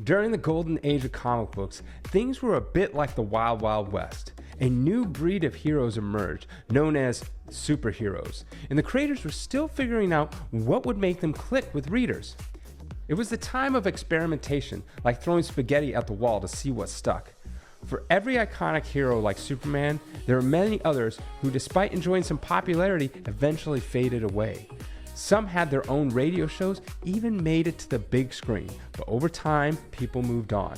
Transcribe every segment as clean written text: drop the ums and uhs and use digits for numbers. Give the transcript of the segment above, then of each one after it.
During the golden age of comic books, things were a bit like the Wild Wild West. A new breed of heroes emerged, known as superheroes, and the creators were still figuring out what would make them click with readers. It was the time of experimentation, like throwing spaghetti at the wall to see what stuck. For every iconic hero like Superman, there are many others who, despite enjoying some popularity, eventually faded away. Some had their own radio shows, even made it to the big screen, but over time, people moved on.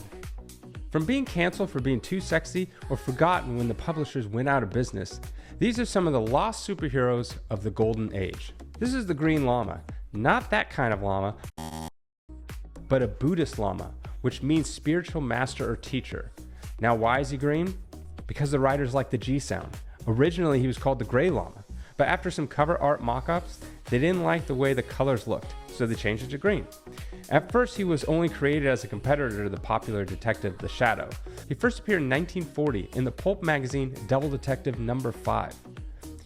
From being canceled for being too sexy or forgotten when the publishers went out of business, these are some of the lost superheroes of the golden age. This is the Green Llama, not that kind of llama, but a Buddhist llama, which means spiritual master or teacher. Now why is he green? Because the writers like the G sound. Originally he was called the Gray Llama, but after some cover art mock-ups, they didn't like the way the colors looked, so they changed it to green. At first he was only created as a competitor to the popular detective The Shadow. He first appeared in 1940 in the pulp magazine Devil Detective No. 5.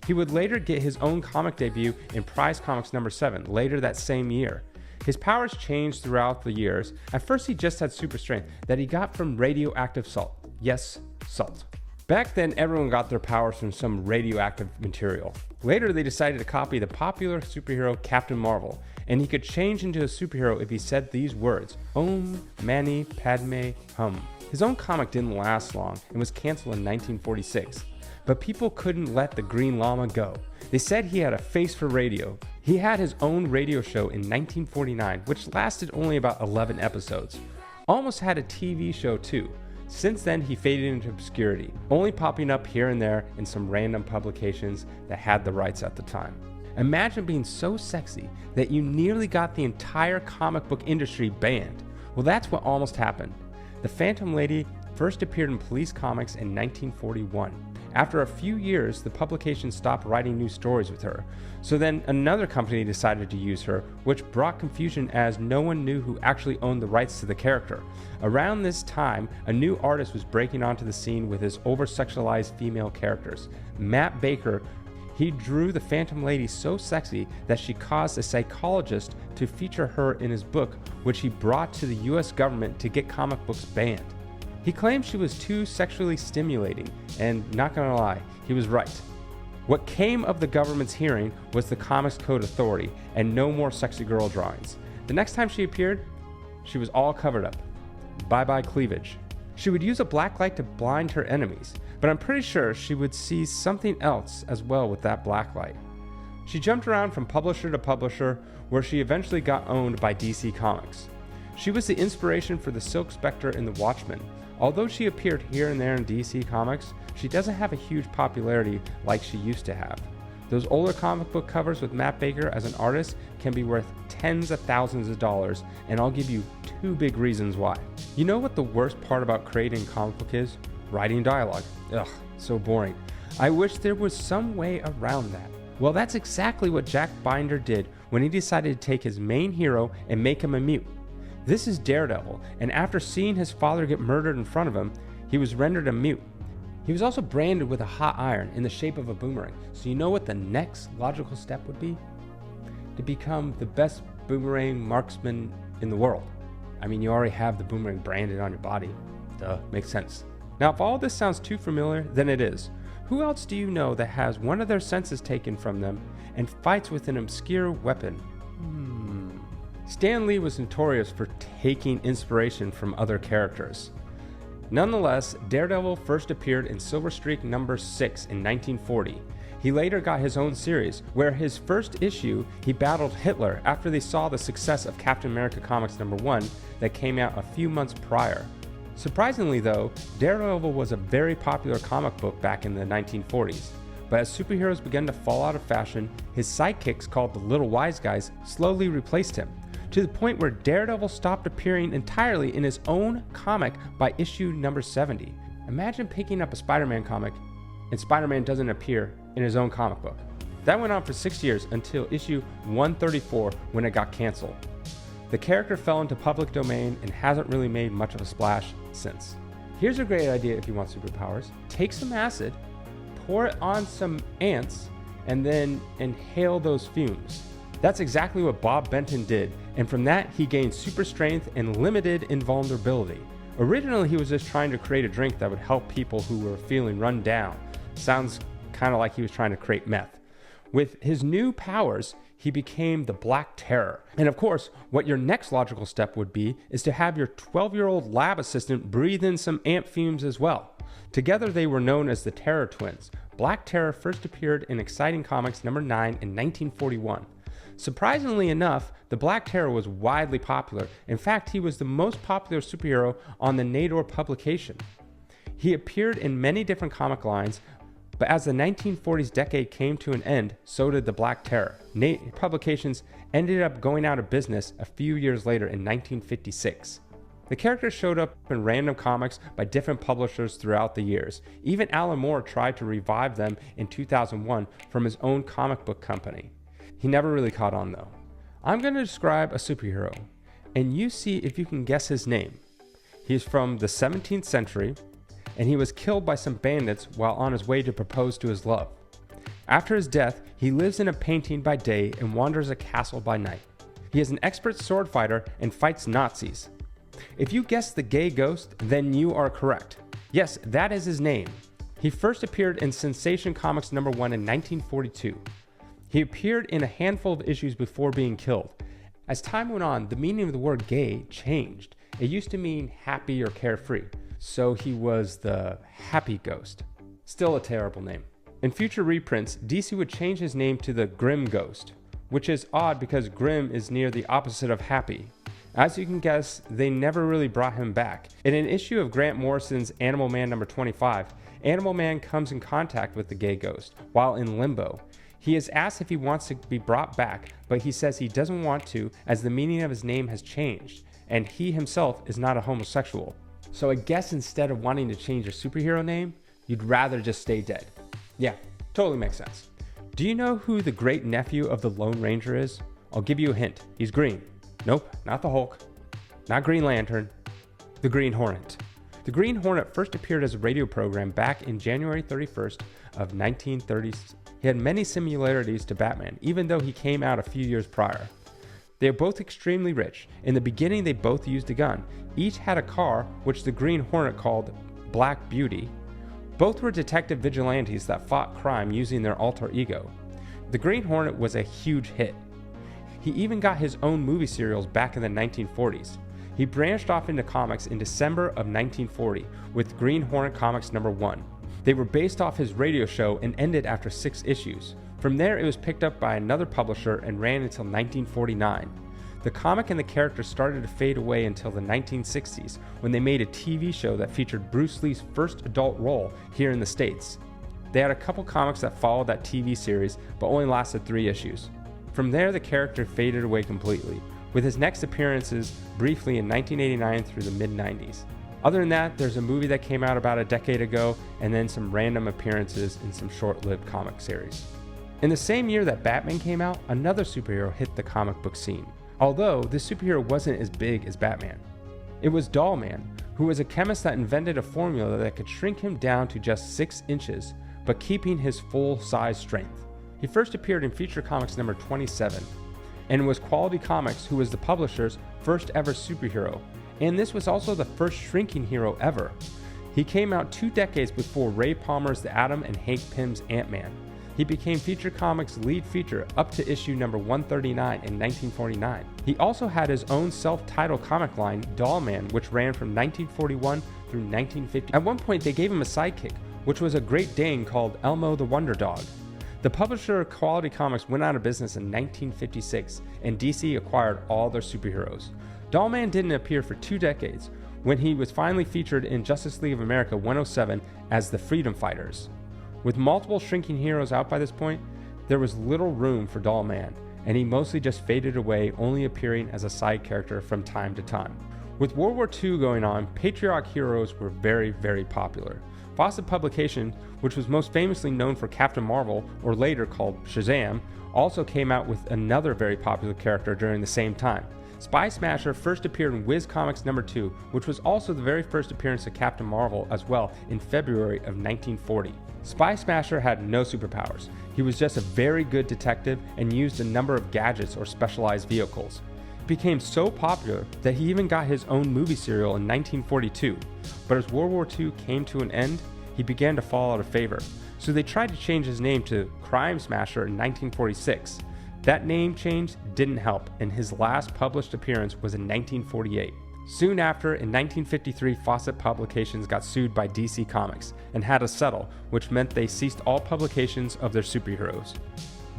He would later get his own comic debut in Prize Comics No. 7 later that same year. His powers changed throughout the years. At first he just had super strength that he got from radioactive salt. Yes, salt. Back then everyone got their powers from some radioactive material. Later they decided to copy the popular superhero Captain Marvel, and he could change into a superhero if he said these words, Om Mani Padme Hum. His own comic didn't last long and was canceled in 1946. But people couldn't let the Green Llama go. They said he had a face for radio. He had his own radio show in 1949, which lasted only about 11 episodes. Almost had a TV show too. Since then, he faded into obscurity, only popping up here and there in some random publications that had the rights at the time. Imagine being so sexy that you nearly got the entire comic book industry banned. Well, that's what almost happened. The Phantom Lady first appeared in Police Comics in 1941. After a few years, the publication stopped writing new stories with her. So then another company decided to use her, which brought confusion as no one knew who actually owned the rights to the character. Around this time, a new artist was breaking onto the scene with his over-sexualized female characters. Matt Baker, he drew the Phantom Lady so sexy that she caused a psychologist to feature her in his book, which he brought to the US government to get comic books banned. He claimed she was too sexually stimulating, and not gonna lie, he was right. What came of the government's hearing was the Comics Code Authority, and no more sexy girl drawings. The next time she appeared, she was all covered up. Bye-bye cleavage. She would use a black light to blind her enemies, but I'm pretty sure she would see something else as well with that black light. She jumped around from publisher to publisher, where she eventually got owned by DC Comics. She was the inspiration for the Silk Spectre in The Watchmen. Although she appeared here and there in DC Comics, she doesn't have a huge popularity like she used to have. Those older comic book covers with Matt Baker as an artist can be worth tens of thousands of dollars, and I'll give you 2 big reasons why. You know what the worst part about creating a comic book is? Writing dialogue. Ugh, so boring. I wish there was some way around that. Well, that's exactly what Jack Binder did when he decided to take his main hero and make him a mute. This is Daredevil, and after seeing his father get murdered in front of him, he was rendered a mute. He was also branded with a hot iron in the shape of a boomerang. So you know what the next logical step would be? To become the best boomerang marksman in the world. I mean, you already have the boomerang branded on your body. Duh, makes sense. Now, if all this sounds too familiar, then it is. Who else do you know that has one of their senses taken from them and fights with an obscure weapon? Stan Lee was notorious for taking inspiration from other characters. Nonetheless, Daredevil first appeared in Silver Streak No. 6 in 1940. He later got his own series, where his first issue, he battled Hitler after they saw the success of Captain America Comics No. 1 that came out a few months prior. Surprisingly though, Daredevil was a very popular comic book back in the 1940s. But as superheroes began to fall out of fashion, his sidekicks called the Little Wise Guys slowly replaced him, to the point where Daredevil stopped appearing entirely in his own comic by issue number 70. Imagine picking up a Spider-Man comic and Spider-Man doesn't appear in his own comic book. That went on for 6 years until issue 134 when it got canceled. The character fell into public domain and hasn't really made much of a splash since. Here's a great idea if you want superpowers. Take some acid, pour it on some ants, and then inhale those fumes. That's exactly what Bob Benton did, and from that he gained super strength and limited invulnerability. Originally he was just trying to create a drink that would help people who were feeling run down. Sounds kind of like he was trying to create meth. With his new powers, he became the Black Terror. And of course, what your next logical step would be is to have your 12-year-old lab assistant breathe in some ant fumes as well. Together they were known as the Terror Twins. Black Terror first appeared in Exciting Comics number 9 in 1941. Surprisingly enough, the Black Terror was widely popular. In fact, he was the most popular superhero on the Nador publication. He appeared in many different comic lines, but as the 1940s decade came to an end, so did the Black Terror. Publications ended up going out of business a few years later in 1956. The character showed up in random comics by different publishers throughout the years. Even Alan Moore tried to revive them in 2001 from his own comic book company. He never really caught on though. I'm going to describe a superhero, and you see if you can guess his name. He's from the 17th century, and he was killed by some bandits while on his way to propose to his love. After his death, he lives in a painting by day and wanders a castle by night. He is an expert sword fighter and fights Nazis. If you guessed the gay ghost, then you are correct. Yes, that is his name. He first appeared in Sensation Comics number 1 in 1942. He appeared in a handful of issues before being killed. As time went on, the meaning of the word gay changed. It used to mean happy or carefree. So he was the Happy Ghost. Still a terrible name. In future reprints, DC would change his name to the Grim Ghost, which is odd because grim is near the opposite of happy. As you can guess, they never really brought him back. In an issue of Grant Morrison's Animal Man number 25, Animal Man comes in contact with the gay ghost while in limbo. He is asked if he wants to be brought back, but he says he doesn't want to as the meaning of his name has changed, and he himself is not a homosexual. So I guess instead of wanting to change your superhero name, you'd rather just stay dead. Yeah, totally makes sense. Do you know who the great nephew of the Lone Ranger is? I'll give you a hint. He's green. Nope, not the Hulk. Not Green Lantern. The Green Hornet. The Green Hornet first appeared as a radio program back in January 31st of 1930. He had many similarities to Batman, even though he came out a few years prior. They are both extremely rich. In the beginning, they both used a gun. Each had a car, which the Green Hornet called Black Beauty. Both were detective vigilantes that fought crime using their alter ego. The Green Hornet was a huge hit. He even got his own movie serials back in the 1940s. He branched off into comics in December of 1940 with Green Hornet Comics number 1. They were based off his radio show and ended after 6 issues. From there, it was picked up by another publisher and ran until 1949. The comic and the character started to fade away until the 1960s, when they made a TV show that featured Bruce Lee's first adult role here in the States. They had a couple comics that followed that TV series, but only lasted 3 issues. From there, the character faded away completely, with his next appearances briefly in 1989 through the mid-90s. Other than that, there's a movie that came out about a decade ago, and then some random appearances in some short-lived comic series. In the same year that Batman came out, another superhero hit the comic book scene, although this superhero wasn't as big as Batman. It was Dollman, who was a chemist that invented a formula that could shrink him down to just 6 inches, but keeping his full-size strength. He first appeared in Feature Comics number 27, and was Quality Comics, who was the publisher's first ever superhero, and this was also the first shrinking hero ever. He came out 2 decades before Ray Palmer's The Atom and Hank Pym's Ant-Man. He became Feature Comics' lead feature up to issue number 139 in 1949. He also had his own self-titled comic line, Dollman, which ran from 1941 through 1950. At one point, they gave him a sidekick, which was a Great Dane called Elmo the Wonder Dog. The publisher of Quality Comics went out of business in 1956, and DC acquired all their superheroes. Dollman didn't appear for 2 decades, when he was finally featured in Justice League of America 107 as the Freedom Fighters. With multiple shrinking heroes out by this point, there was little room for Dollman, and he mostly just faded away, only appearing as a side character from time to time. With World War II going on, patriotic heroes were very, very popular. Fawcett Publication, which was most famously known for Captain Marvel, or later called Shazam, also came out with another very popular character during the same time. Spy Smasher first appeared in Whiz Comics #2, which was also the very first appearance of Captain Marvel as well in February of 1940. Spy Smasher had no superpowers. He was just a very good detective and used a number of gadgets or specialized vehicles. He became so popular that he even got his own movie serial in 1942, but as World War II came to an end, he began to fall out of favor. So they tried to change his name to Crime Smasher in 1946. That name change didn't help, and his last published appearance was in 1948. Soon after, in 1953, Fawcett Publications got sued by DC Comics and had to settle, which meant they ceased all publications of their superheroes.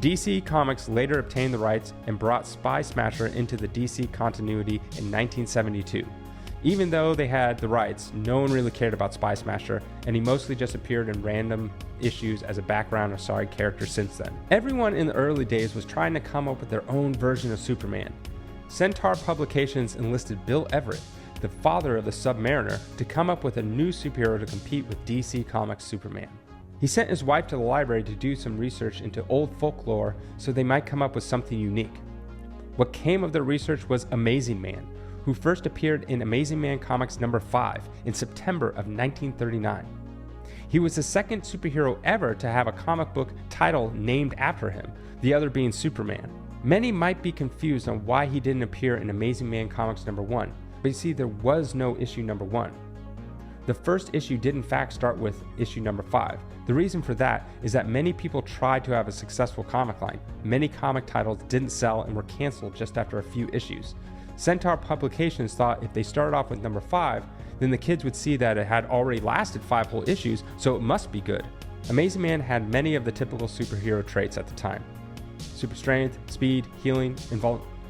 DC Comics later obtained the rights and brought Spy Smasher into the DC continuity in 1972. Even though they had the rights, no one really cared about Spy Smasher, and he mostly just appeared in random issues as a background or side character since then. Everyone in the early days was trying to come up with their own version of Superman. Centaur Publications enlisted Bill Everett, the father of the Submariner, to come up with a new superhero to compete with DC Comics' Superman. He sent his wife to the library to do some research into old folklore so they might come up with something unique. What came of their research was Amazing Man, who first appeared in Amazing Man Comics #5 in September of 1939. He was the second superhero ever to have a comic book title named after him, the other being Superman. Many might be confused on why he didn't appear in Amazing Man Comics #1, but you see, there was no issue #1. The first issue did in fact start with issue #5. The reason for that is that many people tried to have a successful comic line. Many comic titles didn't sell and were canceled just after a few issues. Centaur Publications thought if they started off with #5, then the kids would see that it had already lasted 5 whole issues, so it must be good. Amazing Man had many of the typical superhero traits at the time. Super strength, speed, healing,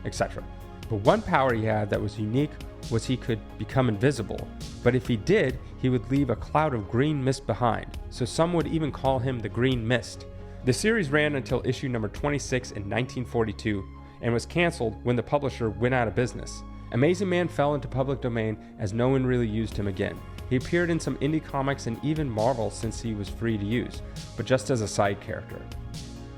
etc. But one power he had that was unique was he could become invisible, but if he did, he would leave a cloud of green mist behind, so some would even call him the Green Mist. The series ran until issue #26 in 1942, and was canceled when the publisher went out of business. Amazing Man fell into public domain as no one really used him again. He appeared in some indie comics and even Marvel since he was free to use, but just as a side character.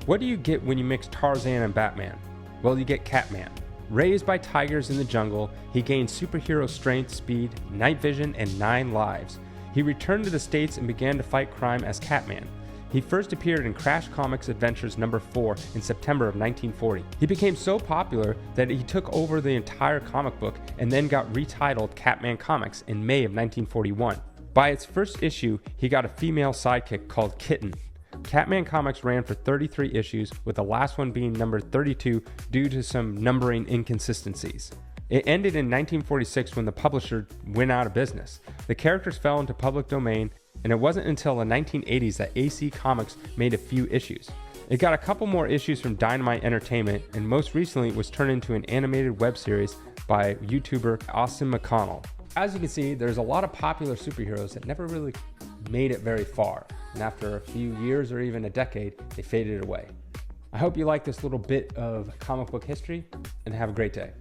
What do you get when you mix Tarzan and Batman? Well, you get Catman. Raised by tigers in the jungle, he gained superhero strength, speed, night vision, and 9 lives. He returned to the States and began to fight crime as Catman. He first appeared in Crash Comics Adventures #4 in September of 1940. He became so popular that he took over the entire comic book and then got retitled Catman Comics in May of 1941. By its first issue, he got a female sidekick called Kitten. Catman Comics ran for 33 issues, with the last one being number 32 due to some numbering inconsistencies. It ended in 1946 when the publisher went out of business. The characters fell into public domain, and it wasn't until the 1980s that AC Comics made a few issues. It got a couple more issues from Dynamite Entertainment, and most recently it was turned into an animated web series by YouTuber Austin McConnell. As you can see, there's a lot of popular superheroes that never really made it very far, and after a few years or even a decade, they faded away. I hope you like this little bit of comic book history, and have a great day.